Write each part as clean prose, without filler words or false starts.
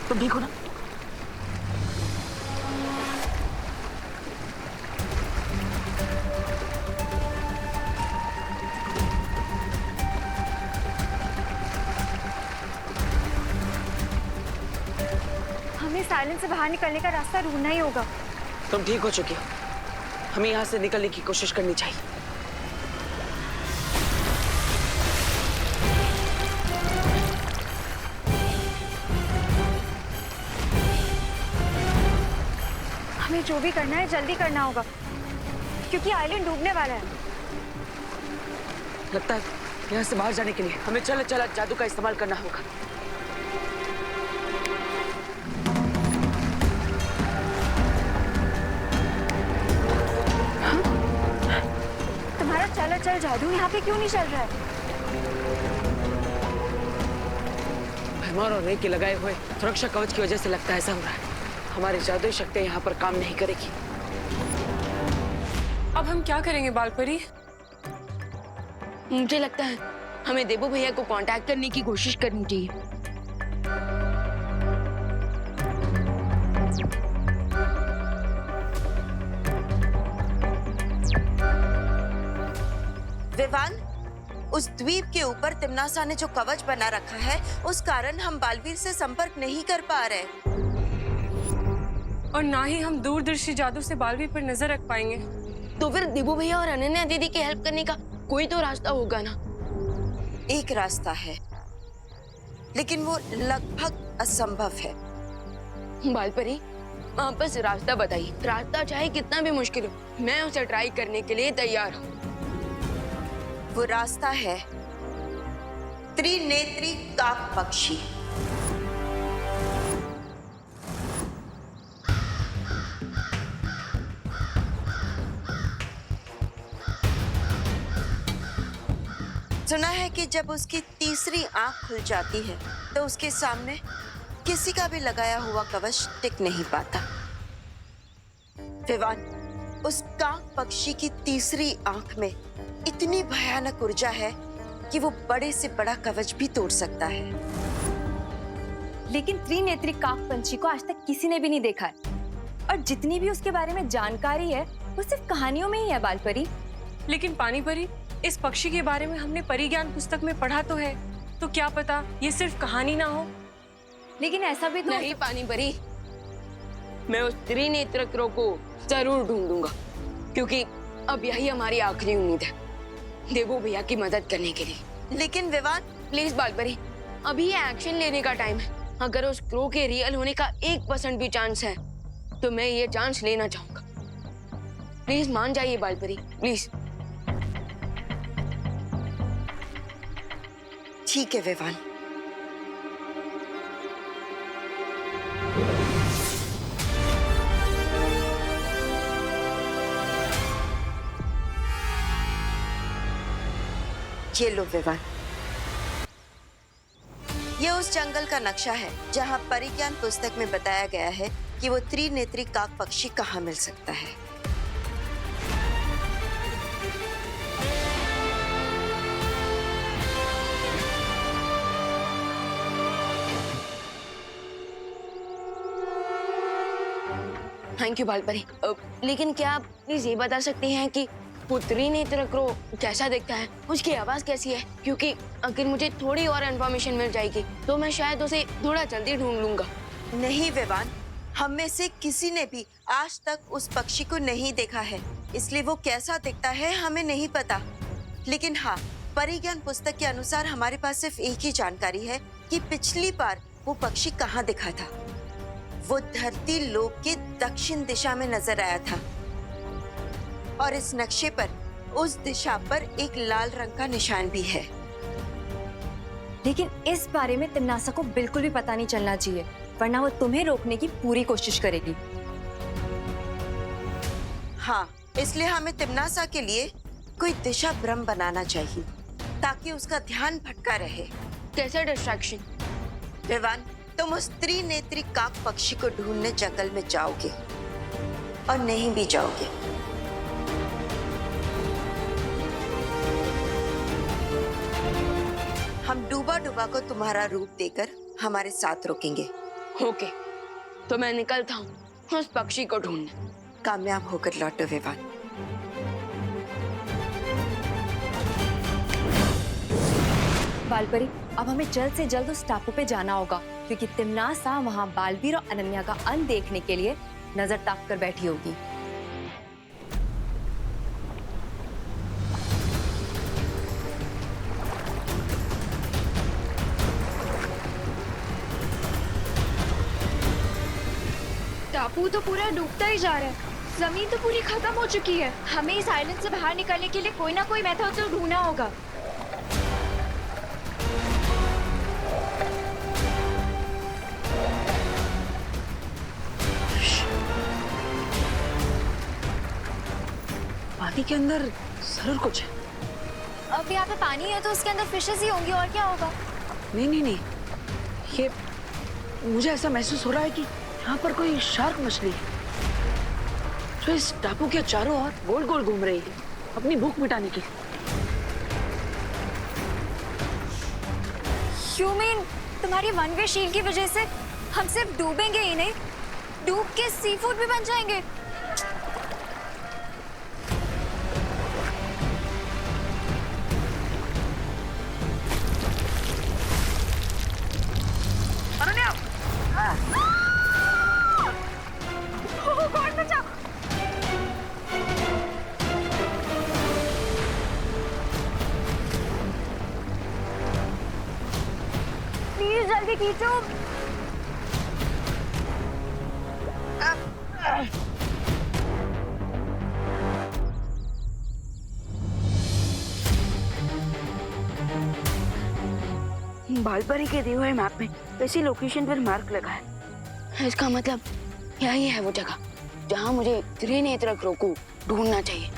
तुम ठीक हो ना? हमें साइलेंस से बाहर निकलने का रास्ता ढूंढना ही होगा। तुम ठीक हो चुकी हो, हमें यहाँ से निकलने की कोशिश करनी चाहिए। हमें जो भी करना है जल्दी करना होगा, क्योंकि आइलैंड डूबने वाला है। लगता है यहाँ से बाहर जाने के लिए हमें चला चला जादू का इस्तेमाल करना होगा। तुम्हारा चला चल जादू यहाँ पे क्यों नहीं चल रहा है? भरमार और रे के लगाए हुए सुरक्षा कवच की वजह से लगता है ऐसा हो रहा है। हमारी जादुई शक्तियाँ यहाँ पर काम नहीं करेगी। अब हम क्या करेंगे बालपरी? मुझे लगता है हमें देबू भैया को कांटेक्ट करने की कोशिश करनी चाहिए। विवान, उस द्वीप के ऊपर तिम्नासा ने जो कवच बना रखा है, उस कारण हम बालवीर से संपर्क नहीं कर पा रहे। और ना ही हम दूरदर्शी जादू से बालवीर पर नजर रख पाएंगे। तो फिर देबू भैया और अनन्या दीदी की हेल्प करने का कोई तो रास्ता होगा ना? एक रास्ता है, लेकिन वो लगभग असंभव है। बालपरी, आप बस रास्ता बताइए। रास्ता चाहे कितना भी मुश्किल हो, मैं उसे ट्राई करने के लिए तैयार हूँ। वो रास्ता है त्रिनेत्री काक पक्षी। सुना है कि जब उसकी तीसरी आंख खुल जाती है तो उसके सामने किसी का भी लगाया हुआ कवच टिक नहीं पाता। विवान, उस काक पक्षी की तीसरी आंख में इतनी भयानक ऊर्जा है कि वो बड़े से बड़ा कवच भी तोड़ सकता है। लेकिन त्रिनेत्री काक पंछी को आज तक किसी ने भी नहीं देखा है, और जितनी भी उसके बारे में जानकारी है वो सिर्फ कहानियों में ही है बालपरी। लेकिन पानी परी, इस पक्षी के बारे में हमने परिज्ञान पुस्तक में पढ़ा तो है, तो क्या पता ये सिर्फ कहानी ना हो। लेकिन ऐसा भी तो नहीं पानी परी, मैं उस त्रिनेत्र क्रो को जरूर ढूंढूंगा, क्योंकि अब यही हमारी आखिरी उम्मीद है देबू भैया की मदद करने के लिए। लेकिन विवान, प्लीज बालपरी, अभी ये एक्शन लेने का टाइम है। अगर उस क्रो के रियल होने का 1% भी चांस है तो मैं ये चांस लेना चाहूंगा। प्लीज मान जाइए बालपरी, प्लीज। ठीक है विवान। ये लो विवान, ये उस जंगल का नक्शा है जहां परिज्ञान पुस्तक में बताया गया है कि वो त्रिनेत्री काक पक्षी कहाँ मिल सकता है। Thank you Balpari. लेकिन क्या आप प्लीज ये बता सकती हैं कि वो त्रिनेत्र क्रो कैसा दिखता है, उसकी आवाज कैसी है? क्योंकि अगर मुझे थोड़ी और इन्फॉर्मेशन मिल जाएगी तो मैं शायद उसे थोड़ा जल्दी ढूंढ लूंगा। नहीं विवान, हम में से किसी ने भी आज तक उस पक्षी को नहीं देखा है, इसलिए वो कैसा दिखता है हमें नहीं पता। लेकिन हाँ, परिज्ञान पुस्तक के अनुसार हमारे पास सिर्फ एक ही जानकारी है कि पिछली बार वो पक्षी कहाँ दिखा था। वो धरती लोक के दक्षिण दिशा में नजर आया था, और इस नक्शे पर उस दिशा पर एक लाल रंग का निशान भी है। लेकिन इस बारे में तिम्नासा को बिल्कुल भी पता नहीं चलना चाहिए, वरना वो तुम्हें रोकने की पूरी कोशिश करेगी। हाँ, इसलिए हमें तिम्नासा के लिए कोई दिशा भ्रम बनाना चाहिए ताकि उसका ध्यान भटका रहे। कैसे डिस्ट्रैक्शन? विवान, तुम उस त्रिनेत्री काक पक्षी को ढूंढने जंगल में जाओगे और नहीं भी जाओगे, हम डूबा डूबा को तुम्हारा रूप देकर हमारे साथ रोकेंगे ओके, तो मैं निकलता हूँ उस पक्षी को ढूंढने। कामयाब होकर लौटो विवान। बालपरी, अब हमें जल्द से जल्द उस टापू पे जाना होगा, क्योंकि तिमनासा वहाँ बालवीर और अनन्या का अंत देखने के लिए नजर ताक कर बैठी होगी। टापू तो पूरा डूबता ही जा रहा है। जमीन तो पूरी खत्म हो चुकी है। हमें इस आइलैंड से बाहर निकलने के लिए कोई ना कोई मेथड तो ढूंढना होगा। पानी के अंदर जरूर कुछ है। अब यहाँ पे पानी है तो उसके अंदर फिशेस ही होंगी, और क्या होगा। नहीं नहीं नहीं, ये मुझे ऐसा महसूस हो रहा है कि यहाँ पर कोई शार्क मछली है जो इस टापू के चारों ओर गोल गोल घूम रही है अपनी भूख मिटाने के लिए। You mean तुम्हारी वन वे शील की वजह से हम सिर्फ डूबेंगे ही नहीं, डूब के सी फूड भी बन जाएंगे। प्लीज जल्दी खींचो। बालपरी के दिए हुए मैप में इसी लोकेशन पर मार्क लगा है। इसका मतलब यही है वो जगह जहाँ मुझे त्रिनेत्र क्रो को ढूंढना चाहिए।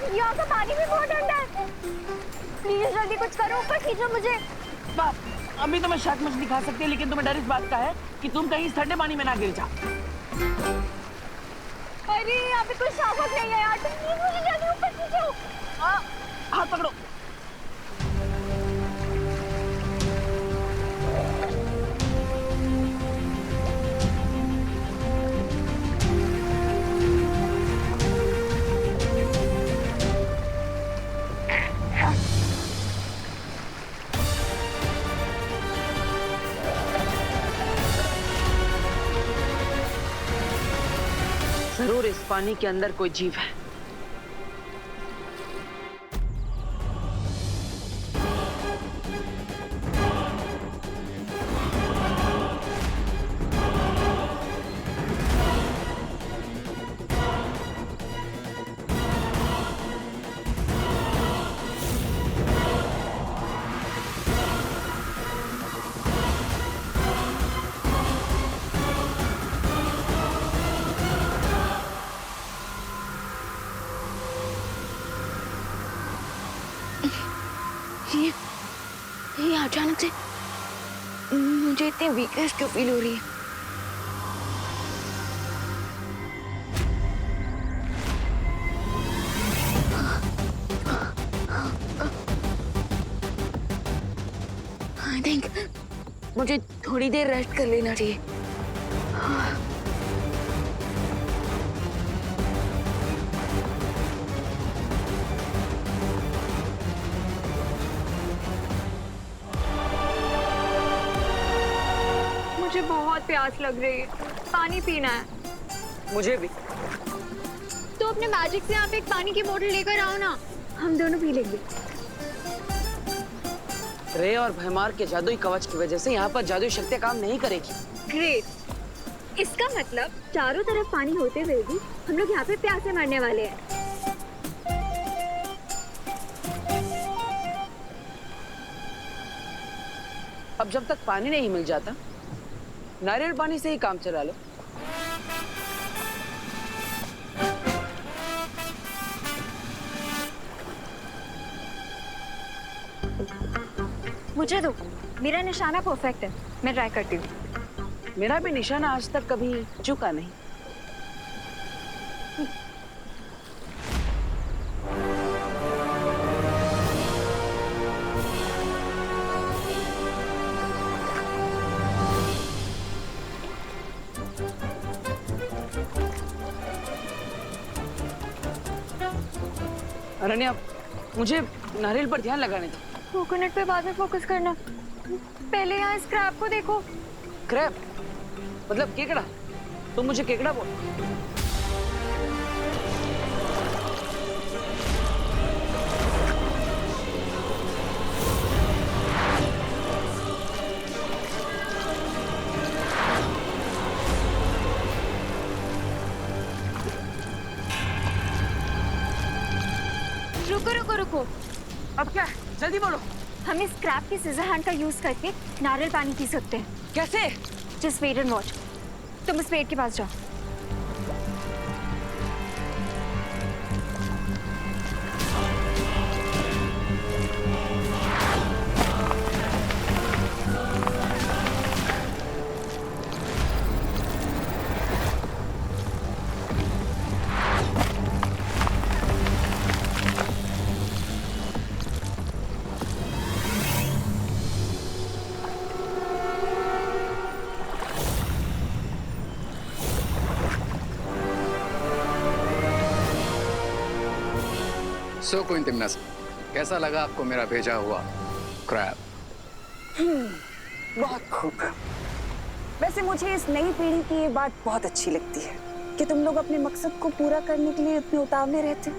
यहाँ का पानी भी बहुत ठंडा है। प्लीज जल्दी कुछ करो, ऊपर खींचो मुझे। बाप, अभी तो मैं शार्क मछली खा सकती है, लेकिन तुम्हें डर इस बात का है कि तुम कहीं इस ठंडे पानी में ना गिर जाओ। अरे यहाँ पे कोई शार्क नहीं है यार, तुम प्लीज मुझे जल्दी ऊपर खींचो। हाथ पकड़ो। जरूर इस पानी के अंदर कोई जीव है। ये अचानक से मुझे इतनी वीकनेस क्यों फील हो रही है? आई थिंक मुझे थोड़ी देर रेस्ट कर लेना चाहिए। मुझे बहुत प्यास लग रही है, पानी पीना है। मुझे भी। तो अपने मैजिक से यहाँ पे एक पानी की बोतल लेकर आओ ना, हम दोनों पी लेंगे। रे और भैमार के जादुई कवच की वजह से यहाँ पर जादुई शक्तियाँ काम नहीं करेगी। ग्रेट, इसका मतलब चारों तरफ पानी होते हुए भी हम लोग यहाँ पे प्यासे मरने वाले हैं। अब जब तक पानी नहीं मिल जाता, नारियल पानी से ही काम चला लो। मुझे दो, मेरा निशाना परफेक्ट है, मैं ट्राई करती हूँ। मेरा भी निशाना आज तक कभी चुका नहीं। अरण्या, मुझे नारियल पर ध्यान लगाने दो। कोकोनट पे बाद में फोकस करना, पहले यहाँ स्क्रैप को देखो। क्रैप मतलब केकड़ा? तुम मुझे केकड़ा बोल। रुको रुको रुको, अब क्या? जल्दी बोलो। हम इस स्क्रैप की सीजर हैंड का यूज करके नारियल पानी पी सकते हैं। कैसे? Just wait and watch. तुम उस पेड़ के पास जाओ। सो क्विंटिमनस, कैसा लगा आपको मेरा भेजा हुआ क्रैब? बहुत खूब। वैसे मुझे इस नई पीढ़ी की ये बात बहुत अच्छी लगती है कि तुम लोग अपने मकसद को पूरा करने के लिए इतने उतावले रहते हो।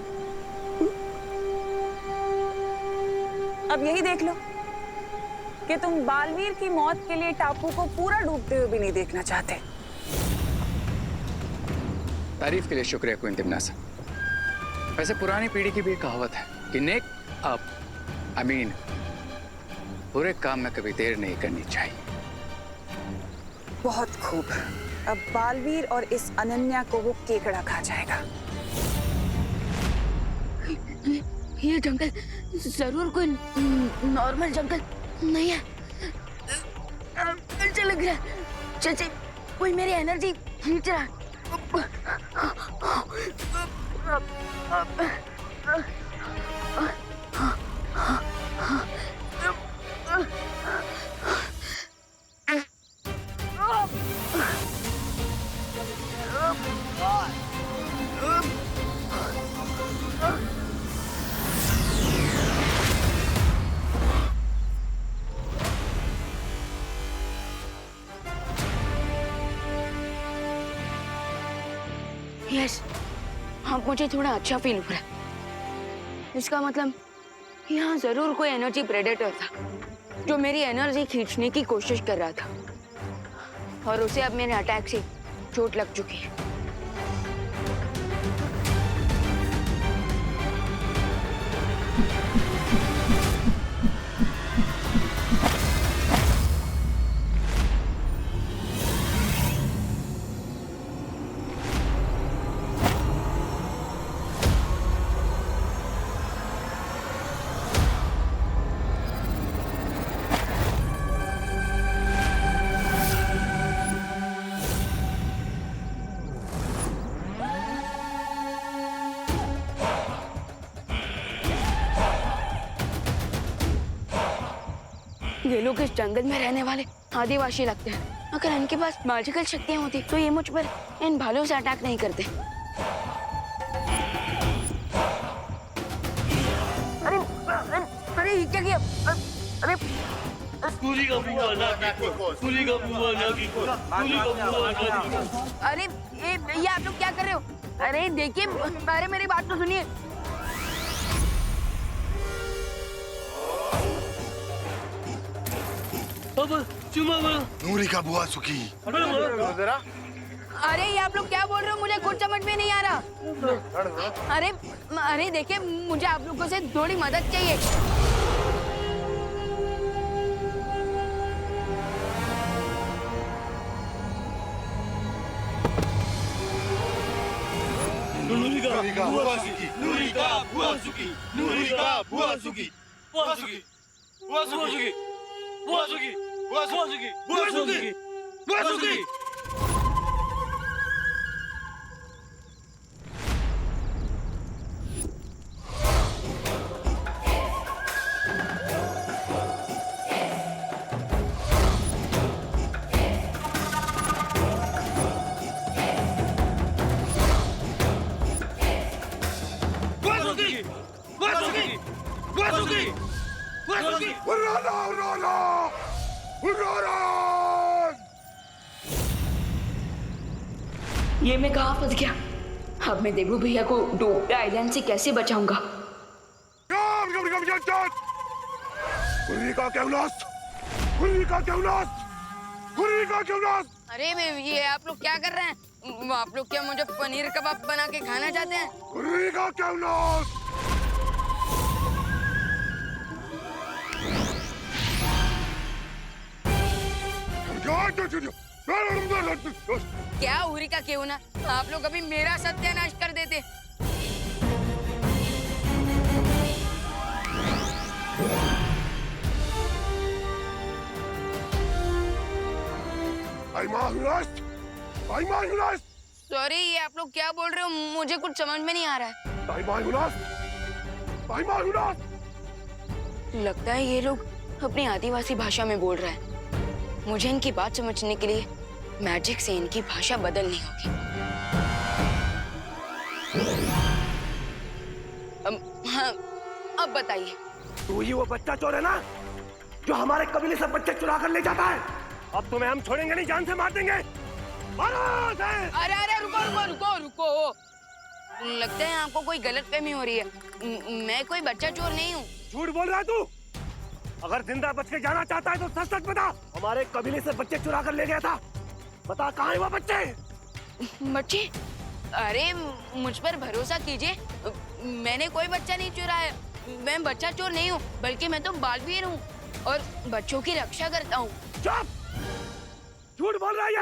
अब यही देख लो कि तुम बालवीर की मौत के लिए टापू को पूरा डूबते हुए भी नहीं देखना चाहते। तारीफ के लिए शुक्रिया क्विंटिमनस। वैसे पुरानी पीढ़ी की भी एक कहावत है कि नेक अप बुरे काम में कभी देर नहीं करनी चाहिए। बहुत खूब। अब बालवीर और इस अनन्या को वो केकड़ा खा जाएगा। ये जंगल जरूर कोई नॉर्मल जंगल नहीं है। अच्छा लग रहा है, जैसे कोई मेरी एनर्जी खींच रहा है। यस, हाँ मुझे थोड़ा अच्छा फील हो रहा है। इसका मतलब यहाँ जरूर कोई एनर्जी प्रेडेटर था जो मेरी एनर्जी खींचने की कोशिश कर रहा था और उसे अब मेरे अटैक से चोट लग चुकी है। ये लोग इस जंगल में रहने वाले आदिवासी लगते हैं। अगर इनके पास मैजिकल शक्तियां होती तो ये मुझ पर इन भालों से अटैक नहीं करते। अरे अरे ये क्या किया? अरे अरे ये आप लोग क्या कर रहे हो? अरे देखिए, अरे मेरी बात तो सुनिए। नूरी का बुआ सुखी। अरे ये आप लोग क्या बोल रहे हो, मुझे कुछ समझ में नहीं आ रहा। अरे देखिए, मुझे आप लोगों से थोड़ी मदद चाहिए। ये मैं कहाँ फंस गया? अब मैं देवू भैया को डूबते आइलैंड से कैसे बचाऊंगा? अरे मैं ये आप लोग क्या कर रहे हैं? आप लोग क्या मुझे पनीर कबाब बना के खाना चाहते हैं? क्या उरी का क्यों ना, आप लोग अभी मेरा सत्यानाश कर देते। सॉरी, ये आप लोग क्या बोल रहे हो? मुझे कुछ समझ में नहीं आ रहा है। लगता है ये लोग अपनी आदिवासी भाषा में बोल रहे हैं। मुझे इनकी बात समझने के लिए मैजिक से इनकी भाषा बदलनी होगी। हाँ, अब बताइए। तू ही वो बच्चा चोर है ना, जो हमारे कबीले से बच्चे चुरा कर ले जाता है? अब तुम्हें हम छोड़ेंगे नहीं, जान से मार देंगे। मारो उसे! अरे रुको। लगता है आपको कोई गलतफहमी हो रही है। मैं कोई बच्चा चोर नहीं हूँ। झूठ बोल रहा है तू। अगर जिंदा बच के जाना चाहता है तो सच सच बता। हमारे कबीले से बच्चे चुरा कर ले गया था। बता, कहाँ है वो बच्चे? बच्चे? अरे मुझ पर भरोसा कीजिए, मैंने कोई बच्चा नहीं चुराया। मैं बच्चा चोर नहीं हूँ, बल्कि मैं तो बालवीर हूँ और बच्चों की रक्षा करता हूँ। चुप! झूठ बोल रहा है ये।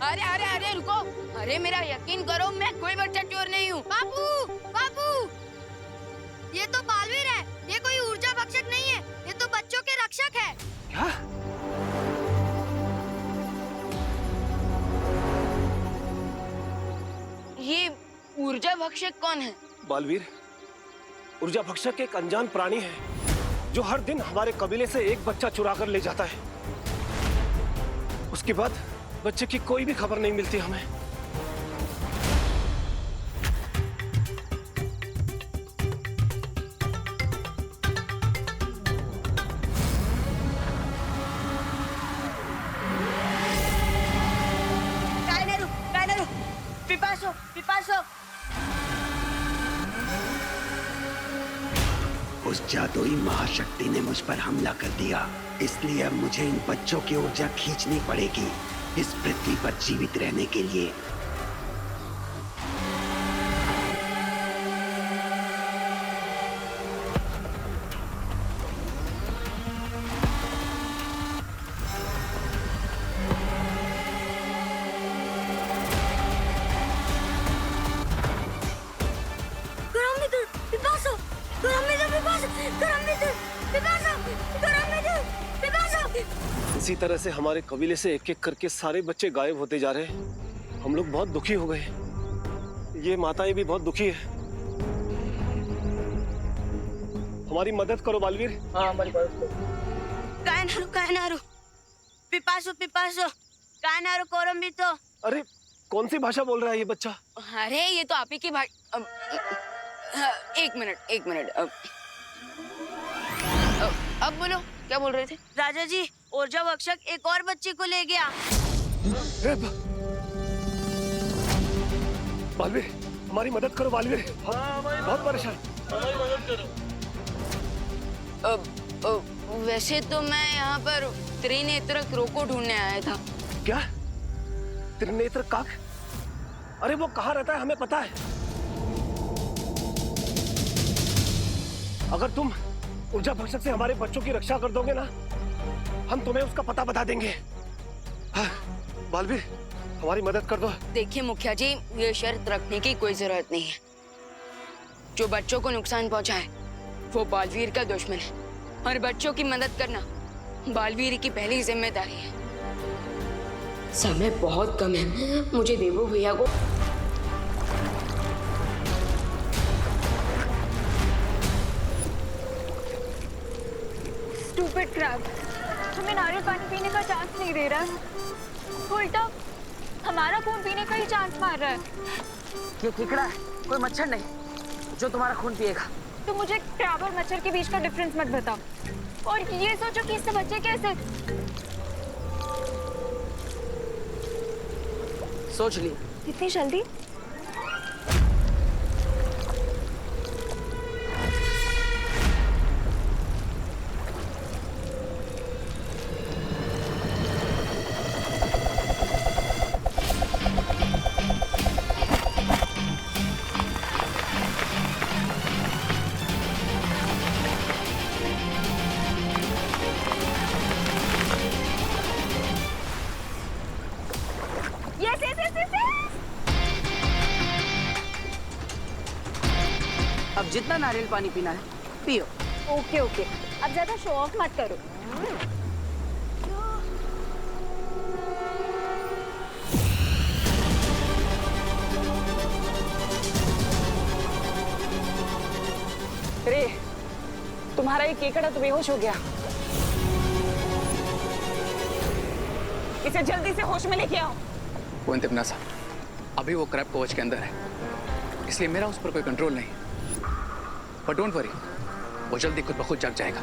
अरे रुको। अरे मेरा यकीन करो, मैं कोई बच्चा चोर नहीं हूँ। बापू, ये तो बालवीर है, ये कोई ऊर्जा भक्षक नहीं है, ये तो बच्चों के रक्षक है। क्या? ये ऊर्जा भक्षक कौन है? बालवीर, ऊर्जा भक्षक एक अनजान प्राणी है जो हर दिन हमारे कबीले से एक बच्चा चुरा कर ले जाता है। उसके बाद बच्चे की कोई भी खबर नहीं मिलती हमें। पिपासो। उस जादुई महाशक्ति ने मुझ पर हमला कर दिया, इसलिए अब मुझे इन बच्चों की ऊर्जा खींचनी पड़ेगी इस पृथ्वी पर जीवित रहने के लिए। इसी तरह से हमारे कबीले से एक एक करके सारे बच्चे गायब होते जा रहे हैं। हम लोग बहुत दुखी हो गए। ये माताएं भी बहुत दुखी है। हमारी मदद करो बालवीर। हाँ, हमारी मदद करो। कायनारू पिपासो कायनारू कोरम्बितो। अरे कौन सी भाषा बोल रहा है ये बच्चा? अरे ये तो आप ही की भाषा। एक मिनट। अब बोलो, क्या बोल रहे थे? राजा जी, ऊर्जा भक्षक एक और बच्चे को ले गया। बालवीर, हमारी मदद करो बालवीर। बहुत परेशान। वैसे तो मैं यहाँ पर त्रिनेत्र क्रो को ढूंढने आया था। क्या? त्रिनेत्र काक? अरे वो कहाँ रहता है हमें पता है। अगर तुम ऊर्जा भक्षक से हमारे बच्चों की रक्षा कर दोगे ना, हम तुम्हें उसका पता बता देंगे। हाँ, बालवीर हमारी मदद कर दो। देखिए मुखिया जी, ये शर्त रखने की कोई जरूरत नहीं है। जो बच्चों को नुकसान पहुंचाए वो बालवीर का दुश्मन है, और बच्चों की मदद करना बालवीर की पहली जिम्मेदारी है। समय बहुत कम है, मुझे देवो भैया को स्टूपिड क्रैब, हमें नारियल पानी पीने का चांस नहीं दे रहा है, उल्टा हमारा खून पीने का ही चांस मार रहा है। ये केकड़ा है, कोई मच्छर नहीं जो तुम्हारा खून पिएगा। तो मुझे क्रैब और मच्छर के बीच का डिफरेंस मत बताओ, और ये सोचो कि इससे बच्चे कैसे। सोच ली? इतनी जल्दी? अब जितना नारियल पानी पीना है पियो। ओके ओके, अब ज्यादा शो ऑफ मत करो। रे, तुम्हारा ये केकड़ा तो बेहोश हो गया। इसे जल्दी से होश में लेके आओ। क्विंट टिमनासा, अभी वो क्रैब कवच के अंदर है, इसलिए मेरा उस पर कोई कंट्रोल नहीं। बट डोंट वरी, वो जल्दी खुद ब खुद जग जाएगा।